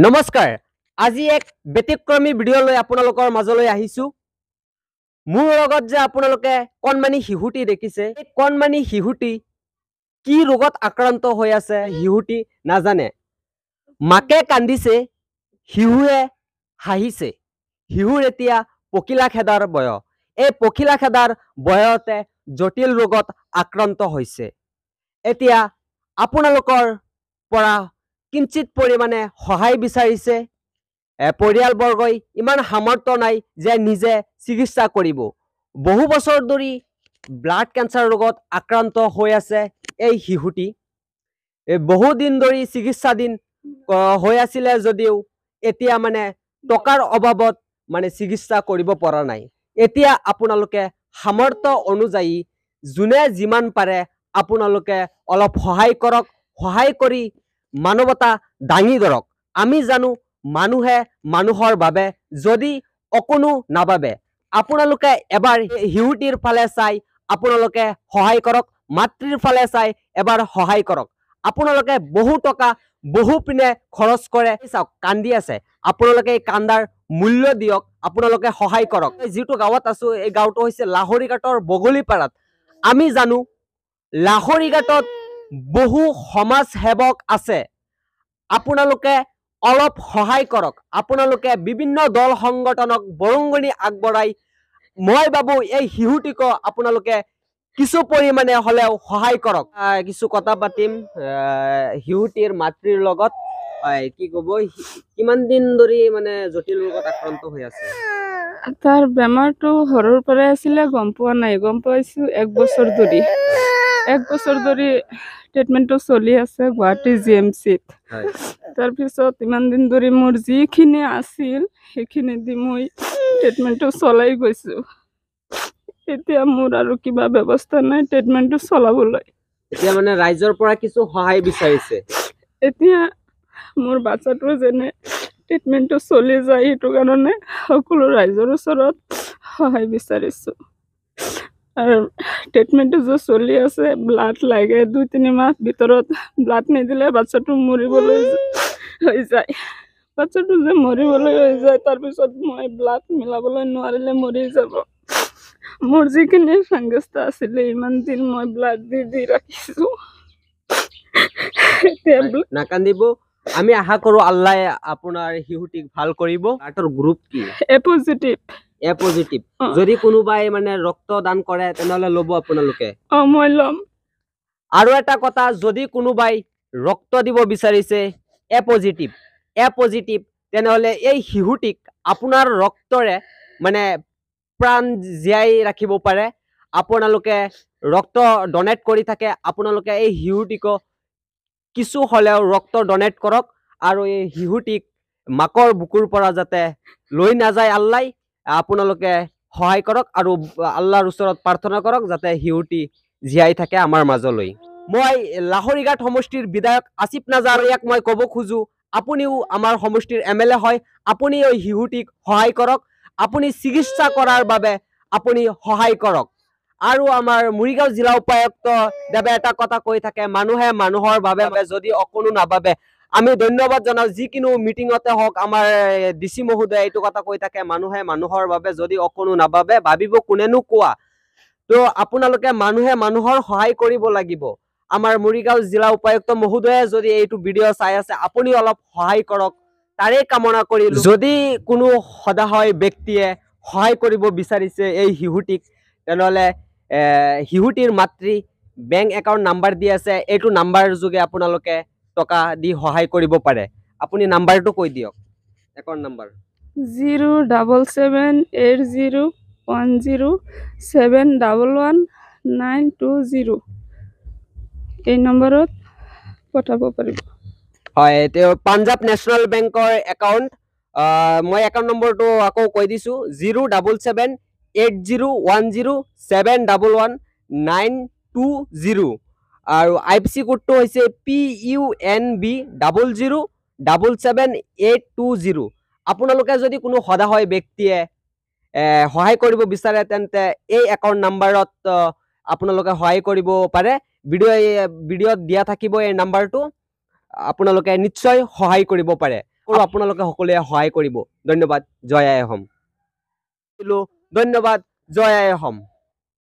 নমস্কাৰ আজি এক ব্যতিক্ৰমী ভিডিঅ' লৈ আপোনালোকৰ মাজলৈ আহিছো মোৰ লগত যে আপোনালোকে কণমানি শিশুটি দেখিছে এই কণমানি শিশুটি কি ৰোগত আক্ৰান্ত হৈ আছে শিশুটি নাজানে মাকে কান্দিছে শিশুৱে হাঁহিছে শিশুৰ এতিয়া পখিলা খেদাৰ বয়স এই পখিলা খেদাৰ বয়সতে জটিল ৰোগত আক্ৰান্ত হৈছে এতিয়া আপোনালোকৰ পৰা কিঞ্চিত পৰিমাণে সহায় বিচাৰিছে পৰিয়ালবৰ্গই ইমান সামৰ্থ্য নাই যে নিজে চিকিৎসা কৰিব বহু বছৰ ধৰি ব্লাড কেঞ্চাৰ ৰোগত আক্ৰান্ত হৈ আছে এই শিশুটি বহু দিন ধৰি চিকিৎসাধীন হৈ আছিলে যদিও এতিয়া মানে টকাৰ অভাৱত মানে চিকিৎসা কৰিব পৰা নাই এতিয়া আপোনালোকে সামৰ্থ্য অনুযায়ী যোনে যিমান পাৰে আপোনালোকে অলপ সহায় কৰক সহায় কৰি মানৱতা দাঙি ধৰক আমি জানো মানুহে মানুহৰ বাবে যদি অকণো নাভাবে আপোনালোকে এবাৰ শিশুটিৰ ফালে চাই আপোনালোকে সহায় কৰক মাতৃৰ ফালে চাই এবাৰ সহায় কৰক আপোনালোকে বহু টকা বহু পিনে খৰচ কৰে চাওক কান্দি আছে আপোনালোকে এই কান্দাৰ মূল্য দিয়ক আপোনালোকে সহায় কৰক যিটো গাঁৱত আছো এই গাঁৱটো হৈছে লাহৰীঘাটৰ বগলীপাৰাত আমি জানো লাহৰীঘাটত বহু সমাজ সেৱক আছে আপোনালোকে অলপ সহায় কৰক আপোনালোকে বিভিন্ন দল সংগঠনক বৰঙণি আগবঢ়াই মই ভাবো এই শিশুটিক আপোনালোকে কিছু পৰিমাণে হলেও সহায় কৰক কিছু কথা পাতিম শিশুটিৰ মাতৃৰ লগত কি ক'ব কিমান দিন ধৰি মানে জটিল ৰোগত আক্ৰান্ত হৈ আছে তাৰ বেমাৰটো সৰুৰ পৰাই আছিলে গম পোৱা নাই গম পাইছো এক বছৰ ধৰি ট্ৰিটমেণ্টটো চলি আছে গুৱাহাটী জিএমচিত তাৰপিছত ইমান দিন ধৰি মোৰ যিখিনি আছিল সেইখিনি দি মই ট্ৰিটমেণ্টটো চলাই গৈছো এতিয়া মোৰ আৰু কিবা ব্যৱস্থা নাই ট্ৰিটমেণ্টটো চলাবলৈ এতিয়া মানে ৰাইজৰ পৰা কিছু সহায় বিচাৰিছে এতিয়া মোৰ বাচ্চাটো যেনে ট্ৰিটমেণ্টটো চলি যায় সেইটো কাৰণে সকলো ৰাইজৰ ওচৰত সহায় বিচাৰিছোঁ আৰু ট্ৰিটমেণ্টটো যে চলি আছে ব্লাড লাগে 2-3 মাহ ভিতৰত ব্লাড নিদিলে বাচ্চাটো মৰিবলৈ হৈ যায় বাচ্চাটো যে মৰিবলৈ হৈ যায় তাৰপিছত মই ব্লাড মিলাবলৈ নোৱাৰিলে মৰি যাব মোৰ যিখিনি সংস্থা আছিলে ইমান দিন মই ব্লাড দি ৰাখিছোঁ নাকান্দিব আমি আশা কৰো আল্লাহ আপোনাৰ শিশুটিক ভাল কৰিব ব্লাডৰ গ্ৰুপ কি এ পজিটিভ যদি কোনোবাই মানে ৰক্ত দান কৰে তেনেহলে লব আপোনালোকে মই লম আৰু এটা কথা যদি কোনোবাই ৰক্ত দিব বিচাৰিছে এ পজিটিভ তেনেহলে এই শিশুটিক আপোনাৰ ৰক্তৰে মানে প্ৰাণ জীয়াই ৰাখিব পাৰে আপোনালোকে ৰক্ত ডনেট কৰি থাকে আপোনালোকে এই শিশুটিক কিছু হলেও ৰক্ত ডনেট কৰক আৰু এই শিশুটিক মাকৰ বুকুৰ পৰা যাতে লৈ নাযায় আল্লাহ আপোনালোকে সহায় কৰক আৰু আল্লাহৰ ওচৰত প্ৰাৰ্থনা কৰক যাতে শিশুটি জীয়াই থাকে আমাৰ মাজলৈ মই লাহৰীঘাট সমষ্টিৰ বিধায়ক আসিফ নাজাৰিয়াক মই ক'ব খোজো আপুনিও আমাৰ সমষ্টিৰ এমএলএ হয় আপুনি এই শিশুটিক সহায় কৰক আপুনি চিকিৎসা কৰাৰ বাবে আপুনি সহায় কৰক আৰু আমাৰ মৰিগাঁও জিলা উপায়ুক্ত দেৱে এটা কথা কৈ থাকে মানুহে মানুহৰ বাবে যদি অকণো নাভাবে আমি ধন্যবাদ জনাও যিকিনো মিটিঙতে হওক আমাৰ ডিসি মহোদয় এইটো কথা কৈ থাকে মানুহে মানুহৰ বাবে যদি অকণো নাভাবে ভাবিব কোনেনো কোৱা তো আপোনালোকে মানুহে মানুহৰ সহায় কৰিব লাগিব আমাৰ মৰিগাঁও জিলা উপায়ুক্ত মহোদয়ে যদি এইটো ভিডিঅ' চাই আছে আপুনি অলপ সহায় কৰক তাৰে কামনা কৰি যদি কোনো সদায় ব্যক্তিয়ে সহায় কৰিব বিচাৰিছে এই শিশুটিক তেনেহলে শিশুটিৰ মাতৃ বেংক একাউণ্ট নাম্বাৰ দি আছে এইটো নাম্বাৰ যোগে আপোনালোকে টকা দি সহায় কৰিব পাৰে আপুনি নাম্বাৰটো কৈ দিয়ক একাউণ্ট নাম্বাৰ 0778010711920 এই নম্বৰত পঠাব পাৰিব হয় তেওঁ পাঞ্জাব নেশ্যনেল বেংকৰ একাউণ্ট মই একাউণ্ট নম্বৰটো আকৌ কৈ দিছো 0778010711920 আৰু আইএফএসচি কোডটো হৈছে PUNB00777820 আপোনালোকে যদি কোনো সদায় ব্যক্তিয়ে সহায় কৰিব বিচাৰে তেন্তে এই একাউণ্ট নাম্বাৰত আপোনালোকে সহায় কৰিব পাৰে ভিডিঅ'ত দিয়া থাকিব এই নাম্বাৰটো আপোনালোকে নিশ্চয় সহায় কৰিব পাৰে আৰু আপোনালোকে সকলোৱে সহায় কৰিব। ধন্যবাদ। জয় আই অসম। ধন্যবাদ। জয় আই অসম।